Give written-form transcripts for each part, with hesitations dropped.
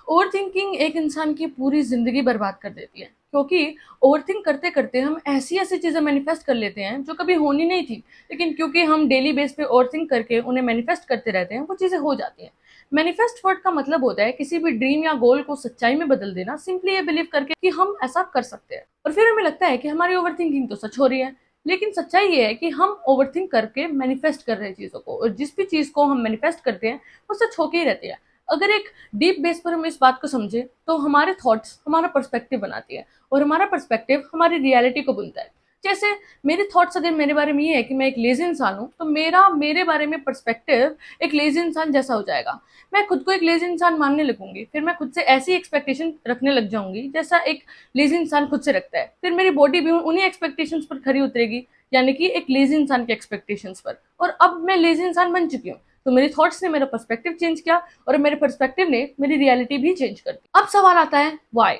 Overthinking एक इंसान की पूरी ज़िंदगी बर्बाद कर देती है, क्योंकि ओवरथिंक करते-करते हम ऐसी-ऐसी चीज़ें मैनिफेस्ट कर लेते हैं, जो कभी होनी नहीं थी। लेकिन क्योंकि हम डेली बेस पे ओवरथिंक करके उन्हें मैनिफेस्ट करते रहते हैं, वो चीज़ें हो जाती हैं। मैनिफेस्ट वर्ड का मतलब होता है किसी भी ड्रीम या गोल को सच्चाई में बदल देना, सिंपली ये बिलीव करके कि हम ऐसा कर सकते हैं। और फिर हमें लगता है कि हमारी ओवरथिंकिंग तो सच हो रही है। लेकिन सच्चाई ये है कि हम ओवरथिंक करके मैनिफेस्ट कर रहे हैं चीज़ों को, और जिस भी चीज़ को हम मैनिफेस्ट करते हैं, वो सच होके ही रहती है। अगर एक डीप बेस पर हम इस बात को समझे, तो हमारे थॉट्स हमारा पर्सपेक्टिव बनाती है, और हमारा पर्सपेक्टिव हमारी रियलिटी को बुनता है। जैसे मेरे थॉट्स अगर मेरे बारे में ये है कि मैं एक लेजी इंसान हूँ, तो मेरा मेरे बारे में पर्सपेक्टिव एक लेजी इंसान जैसा हो जाएगा। मैं खुद को एक लेजी इंसान मानने लगूंगी, फिर मैं खुद से ऐसी एक्सपेक्टेशन रखने लग जाऊंगी जैसा एक लेजी इंसान खुद से रखता है। फिर मेरी बॉडी भी उन्हीं एक्सपेक्टेशंस पर खरी उतरेगी, यानी कि एक लेजी इंसान के एक्सपेक्टेशंस पर। और अब मैं लेजी इंसान बन चुकी हूँ, तो मेरे थॉट्स ने मेरा पर्सपेक्टिव चेंज किया, और मेरे पर्सपेक्टिव ने मेरी रियलिटी भी चेंज कर दी। अब सवाल आता है, व्हाई?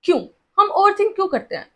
क्यों हम ओवरथिंक क्यों करते हैं?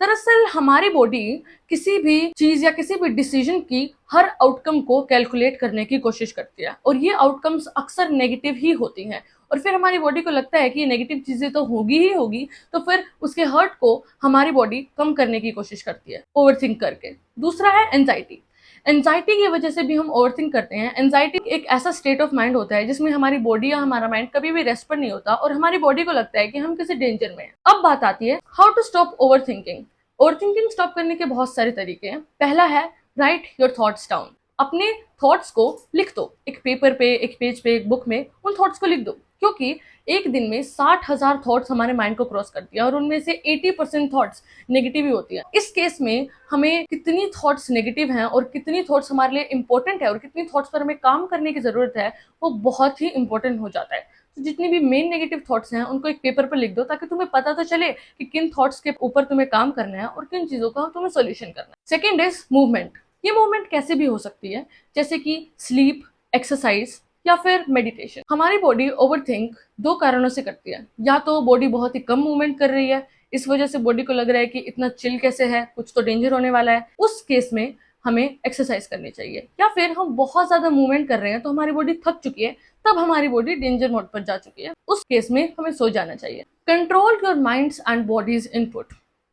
दरअसल हमारी बॉडी किसी भी चीज या किसी भी डिसीजन की हर आउटकम को कैलकुलेट करने की कोशिश करती है, और ये आउटकम्स अक्सर नेगेटिव ही होती हैं। और फिर हमारी बॉडी को लगता है कि ये नेगेटिव चीजें तो होगी ही होगी, तो फिर उसके हर्ट को हमारी बॉडी कम करने की कोशिश करती है ओवरथिंक करके। दूसरा है एंजाइटी। एंजाइटी की वजह से भी हम ओवरथिंक करते हैं। एंजाइटी एक ऐसा स्टेट ऑफ माइंड होता है जिसमें हमारी बॉडी या हमारा माइंड कभी भी रेस्ट पर नहीं होता, और हमारी बॉडी को लगता है कि हम किसी डेंजर में हैं। अब बात आती है how to stop overthinking. Overthinking stop करने के बहुत सारे तरीके हैं। पहला है राइट योर थॉट्स डाउन। अपने थॉट्स को लिख दो, एक पेपर पे, एक पेज पे, एक बुक में उन थॉट्स को लिख दो। क्योंकि एक दिन में 60,000 थॉट्स हमारे माइंड को क्रॉस करती है, और उनमें से 80% थॉट्स नेगेटिव ही होती है। इस केस में हमें कितनी थॉट्स नेगेटिव हैं और कितनी थॉट्स हमारे लिए इंपॉर्टेंट है और कितनी थॉट्स पर हमें काम करने की जरूरत है, वो बहुत ही इंपॉर्टेंट हो जाता है। तो जितनी भी मेन नेगेटिव थॉट्स हैं उनको एक पेपर पर लिख दो, ताकि तुम्हें पता तो चले कि किन थॉट्स के ऊपर तुम्हें काम करना है और किन चीजों का तुम्हें सोल्यूशन करना है। Second is movement. ये मूवमेंट कैसे भी हो सकती है, जैसे कि स्लीप, एक्सरसाइज या फिर मेडिटेशन। हमारी बॉडी ओवरथिंक दो कारणों से करती है। या तो बॉडी बहुत ही कम मूवमेंट कर रही है, इस वजह से बॉडी को लग रहा है कि इतना चिल कैसे है, कुछ तो डेंजर होने वाला है, उस केस में हमें एक्सरसाइज करनी चाहिए। या फिर हम बहुत ज्यादा मूवमेंट कर रहे हैं, तो हमारी बॉडी थक चुकी है, तब हमारी बॉडी डेंजर मोड पर जा चुकी है, उस केस में हमें सो जाना चाहिए। Control your minds and bodies input.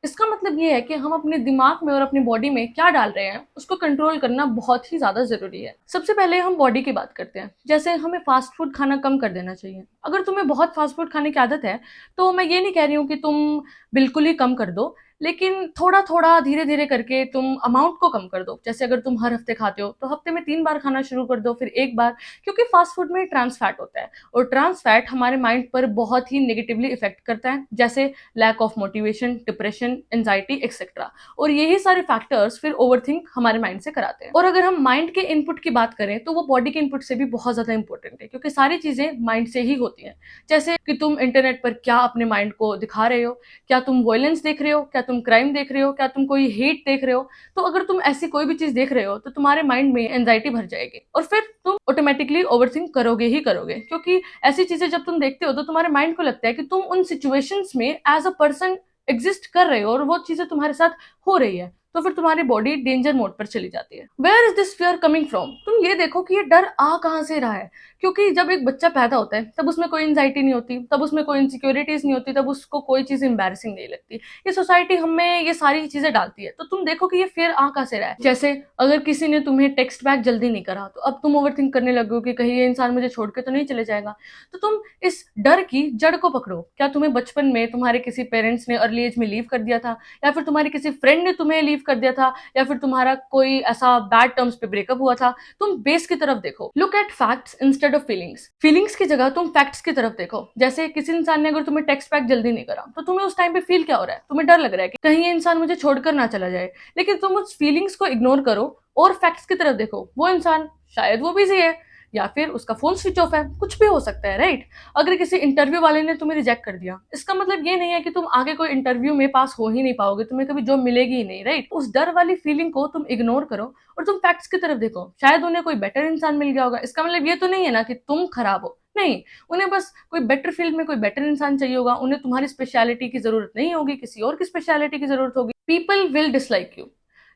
इसका मतलब ये है कि हम अपने दिमाग में और अपनी बॉडी में क्या डाल रहे हैं, उसको कंट्रोल करना बहुत ही ज्यादा जरूरी है। सबसे पहले हम बॉडी की बात करते हैं। जैसे हमें फास्ट फूड खाना कम कर देना चाहिए। अगर तुम्हें बहुत फास्ट फूड खाने की आदत है, तो मैं ये नहीं कह रही हूँ कि तुम बिल्कुल ही कम कर दो, लेकिन थोड़ा थोड़ा धीरे धीरे करके तुम अमाउंट को कम कर दो। जैसे अगर तुम हर हफ्ते खाते हो, तो हफ्ते में 3 बार खाना शुरू कर दो, फिर 1 बार। क्योंकि फास्ट फूड में ट्रांस फैट होता है, और ट्रांस फैट हमारे माइंड पर बहुत ही नेगेटिवली इफेक्ट करता है, जैसे lack of motivation, depression, anxiety etcetera. और यही सारे फैक्टर्स फिर ओवरथिंक हमारे माइंड से कराते हैं। और अगर हम माइंड के इनपुट की बात करें, तो वो बॉडी के इनपुट से भी बहुत ज्यादा इंपॉर्टेंट है, क्योंकि सारी चीजें माइंड से ही होती हैं। जैसे कि तुम इंटरनेट पर क्या अपने माइंड को दिखा रहे हो, क्या तुम वायलेंस देख रहे हो, क्या तुम क्राइम देख रहे हो, क्या तुम कोई हेट देख रहे हो। तो अगर तुम ऐसी कोई भी चीज देख रहे हो, तो तुम्हारे माइंड में एंजाइटी भर जाएगी, और फिर तुम ऑटोमेटिकली ओवरथिंक करोगे ही करोगे। क्योंकि ऐसी चीजें जब तुम देखते हो, तो तुम्हारे माइंड को लगता है कि तुम उन सिचुएशंस में एज अ पर्सन एग्जिस्ट कर रहे हो, और वो चीजें तुम्हारे साथ हो रही है, तो फिर तुम्हारी बॉडी डेंजर मोड पर चली जाती है। Where is this fear coming from? तुम ये देखो कि ये डर आ कहां से रहा है। क्योंकि जब एक बच्चा पैदा होता है, तब उसमें कोई एंजाइटी नहीं होती, तब उसमें कोई इनसिक्योरिटीज नहीं होती, तब उसको कोई चीज एम्बैरेसिंग नहीं लगती। ये सोसाइटी हमें ये सारी चीजें डालती है, तो तुम देखो कि ये फियर आ कहां से रहा है। जैसे अगर किसी ने तुम्हें टेक्स्ट बैक जल्दी नहीं करा, तो अब तुम ओवरथिंक करने लगो कि कहीं ये इंसान मुझे छोड़ के तो नहीं चले जाएगा। तो तुम इस डर की जड़ को पकड़ो। क्या तुम्हें बचपन में तुम्हारे किसी पेरेंट्स ने अर्ली एज में लीव कर दिया था, या फिर तुम्हारे किसी फ्रेंड ने तुम्हें लीव कर दिया था, या फिर तुम्हारा कोई ऐसा बैड टर्म्स पे ब्रेकअप हुआ था? तुम बेस की तरफ देखो। Look at facts instead of feelings. Feelings की जगह तुम फैक्ट्स की तरफ देखो। जैसे किसी इंसान ने अगर तुम्हें टेक्स्ट बैक जल्दी नहीं करा, तो तुम्हें उस टाइम पे फील क्या हो रहा है? तुम्हें डर लग रहा है कि कहीं ये इंसान मुझे छोड़कर ना चला जाए। लेकिन तुम उस फीलिंग्स को इग्नोर करो और फैक्ट्स की तरफ देखो। वो इंसान शायद वो बिजी है, या फिर उसका फोन स्विच ऑफ है, कुछ भी हो सकता है, राइट? अगर किसी इंटरव्यू वाले ने तुम्हें रिजेक्ट कर दिया, इसका मतलब ये नहीं है कि तुम आगे कोई इंटरव्यू में पास हो ही नहीं पाओगे, तुम्हें कभी जॉब मिलेगी ही नहीं, राइट? उस डर वाली फीलिंग को तुम इग्नोर करो और तुम फैक्ट्स की तरफ देखो। शायद उन्हें कोई बेटर इंसान मिल गया होगा। इसका मतलब ये तो नहीं है ना कि तुम खराब हो, नहीं। उन्हें बस कोई बेटर फील्ड में कोई बेटर इंसान चाहिए होगा। उन्हें तुम्हारी स्पेशलिटी की जरूरत नहीं होगी, किसी और की स्पेशलिटी की जरूरत होगी। People will dislike you.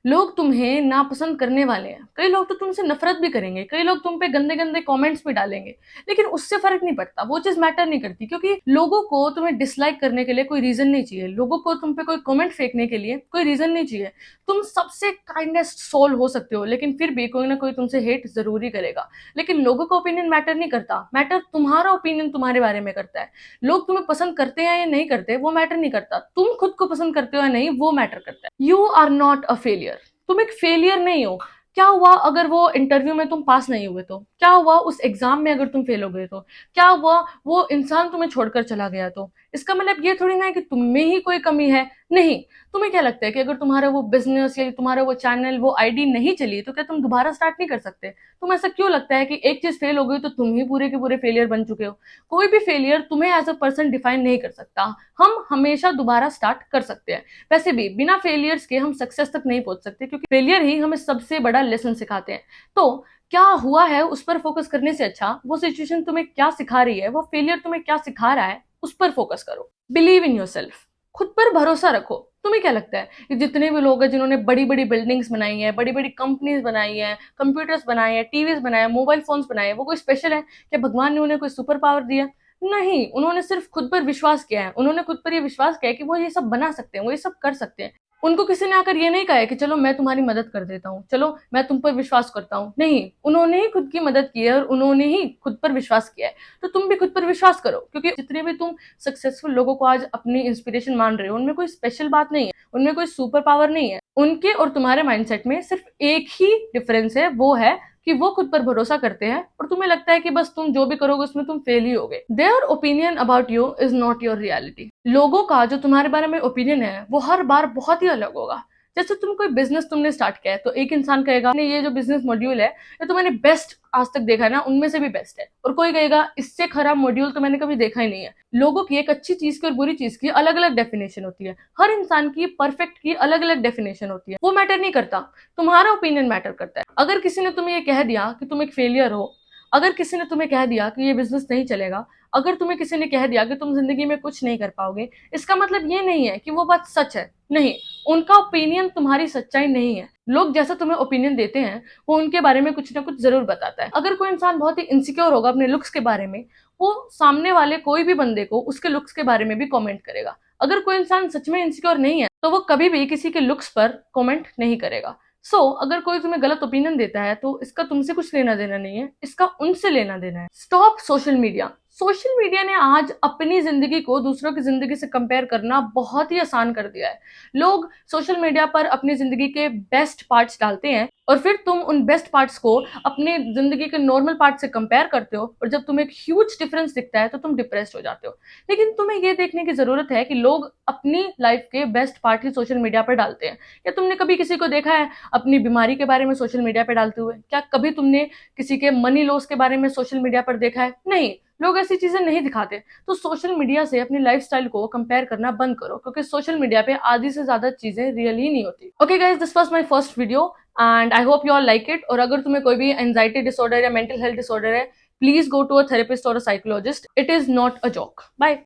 लोग तुम्हें नापसंद करने वाले हैं, कई लोग तो तुमसे नफरत भी करेंगे, कई लोग तुम पे गंदे गंदे कमेंट्स भी डालेंगे, लेकिन उससे फर्क नहीं पड़ता, वो चीज मैटर नहीं करती, क्योंकि लोगों को तुम्हें डिसलाइक करने के लिए कोई रीजन नहीं चाहिए, लोगों को तुम पे कोई कमेंट फेंकने के लिए कोई रीजन नहीं चाहिए। तुम सबसे काइंडेस्ट सोल हो सकते हो, लेकिन फिर भी कोई ना कोई तुमसे हेट जरूरी करेगा। लेकिन लोगों का ओपिनियन मैटर नहीं करता, मैटर तुम्हारा ओपिनियन तुम्हारे बारे में करता है। लोग तुम्हें पसंद करते हैं या नहीं करते वो मैटर नहीं करता, तुम खुद को पसंद करते हो या नहीं वो मैटर करता है। You are not a failure, तुम एक फेलियर नहीं हो। क्या हुआ अगर वो इंटरव्यू में तुम पास नहीं हुए तो? क्या हुआ उस एग्जाम में अगर तुम फेल हो गए तो? क्या हुआ वो इंसान तुम्हें छोड़कर चला गया तो? इसका मतलब ये थोड़ी ना है कि तुम में ही कोई कमी है। नहीं। तुम्हें क्या लगता है कि अगर तुम्हारा वो बिजनेस या तुम्हारा वो चैनल वो आईडी नहीं चली तो क्या तुम दोबारा स्टार्ट नहीं कर सकते? तुम ऐसा क्यों लगता है कि एक चीज फेल हो गई तो तुम ही पूरे के पूरे फेलियर बन चुके हो? कोई भी फेलियर तुम्हें एज अ पर्सन डिफाइन नहीं कर सकता। हम हमेशा दोबारा स्टार्ट कर सकते हैं। वैसे भी बिना फेलियर्स के हम सक्सेस तक नहीं पहुंच सकते, क्योंकि फेलियर ही हमें सबसे बड़ा लेसन सिखाते हैं। तो क्या हुआ है उस पर फोकस करने से अच्छा वो सिचुएशन तुम्हें क्या सिखा रही है, वो फेलियर तुम्हें क्या सिखा रहा है, उस पर फोकस करो। बिलीव इन योर सेल्फ, खुद पर भरोसा रखो। तुम्हें क्या लगता है कि जितने भी लोग हैं जिन्होंने बड़ी बड़ी बिल्डिंग्स बनाई है, बड़ी बड़ी कंपनीज बनाई है, कंप्यूटर्स बनाए हैं, टीवीज बनाए, मोबाइल फोन्स बनाए, वो कोई स्पेशल है? क्या भगवान ने उन्हें कोई सुपर पावर दिया? नहीं, उन्होंने सिर्फ खुद पर विश्वास किया है, उन्होंने खुद पर ये विश्वास किया है कि वो ये सब बना सकते हैं, वो ये सब कर सकते हैं। उनको किसी ने आकर ये नहीं कहा है कि चलो मैं तुम्हारी मदद कर देता हूँ, चलो मैं तुम पर विश्वास करता हूँ। नहीं, उन्होंने ही खुद की मदद की है और उन्होंने ही खुद पर विश्वास किया है। तो तुम भी खुद पर विश्वास करो, क्योंकि जितने भी तुम सक्सेसफुल लोगों को आज अपनी इंस्पिरेशन मान रहे हो उनमें कोई स्पेशल बात नहीं है, उनमें कोई सुपर पावर नहीं है। उनके और तुम्हारे माइंडसेट में सिर्फ एक ही डिफरेंस है, वो है कि वो खुद पर भरोसा करते हैं और तुम्हें लगता है कि बस तुम जो भी करोगे उसमें तुम फेल ही होगे। Their opinion about you is not your reality. लोगों का जो तुम्हारे बारे में ओपिनियन है वो हर बार बहुत ही अलग होगा। जैसे तुम कोई बिजनेस तुमने स्टार्ट किया है तो एक इंसान कहेगा नहीं, ये जो बिजनेस मॉड्यूल है ये तो मैंने बेस्ट आज तक देखा है ना, उनमें से भी बेस्ट है। और कोई कहेगा इससे खराब मॉड्यूल तो मैंने कभी देखा ही नहीं है। लोगों की एक अच्छी चीज की और बुरी चीज की अलग अलग डेफिनेशन होती है, हर इंसान की परफेक्ट की अलग अलग डेफिनेशन होती है। वो मैटर नहीं करता, तुम्हारा ओपिनियन मैटर करता है। अगर किसी ने तुम्हें ये कह दिया कि तुम एक फेलियर हो, अगर किसी ने तुम्हें कह दिया कि ये बिजनेस नहीं चलेगा, अगर तुम्हें किसी ने कह दिया कि तुम जिंदगी में कुछ नहीं कर पाओगे, इसका मतलब ये नहीं है कि वो बात सच है। नहीं, उनका ओपिनियन तुम्हारी सच्चाई नहीं है। लोग जैसा तुम्हें ओपिनियन देते हैं वो उनके बारे में कुछ ना कुछ जरूर बताता है। अगर कोई इंसान बहुत ही इनसिक्योर होगा अपने लुक्स के बारे में, वो सामने वाले कोई भी बंदे को उसके लुक्स के बारे में भी कमेंट करेगा। अगर कोई इंसान सच में इनसिक्योर नहीं है तो वो कभी भी किसी के लुक्स पर कमेंट नहीं करेगा। अगर कोई तुम्हें गलत ओपिनियन देता है तो इसका तुमसे कुछ लेना देना नहीं है, इसका उनसे लेना देना है। Stop social media. Social media ने आज अपनी जिंदगी को दूसरों की जिंदगी से कंपेयर करना बहुत ही आसान कर दिया है। लोग सोशल मीडिया पर अपनी जिंदगी के बेस्ट पार्ट्स डालते हैं और फिर तुम उन बेस्ट पार्ट्स को अपनी जिंदगी के नॉर्मल पार्ट से कंपेयर करते हो, और जब तुम्हें एक ह्यूज डिफरेंस दिखता है तो तुम डिप्रेस्ड हो जाते हो। लेकिन तुम्हें ये देखने की जरूरत है कि लोग अपनी लाइफ के बेस्ट पार्ट ही सोशल मीडिया पर डालते हैं। क्या तुमने कभी किसी को देखा है अपनी बीमारी के बारे में सोशल मीडिया पर डालते हुए? क्या कभी तुमने किसी के मनी लॉस के बारे में सोशल मीडिया पर देखा है? नहीं, लोग ऐसी चीजें नहीं दिखाते। तो सोशल मीडिया से अपनी लाइफस्टाइल को कंपेयर करना बंद करो, क्योंकि सोशल मीडिया पे आधी से ज्यादा चीजें रियल ही नहीं होती। Okay guys, this was my first video and I hope you all like it. और अगर तुम्हें कोई भी एंजाइटी डिसऑर्डर या मेंटल हेल्थ डिसऑर्डर है, please go to a therapist और a psychologist. It is not a joke. Bye.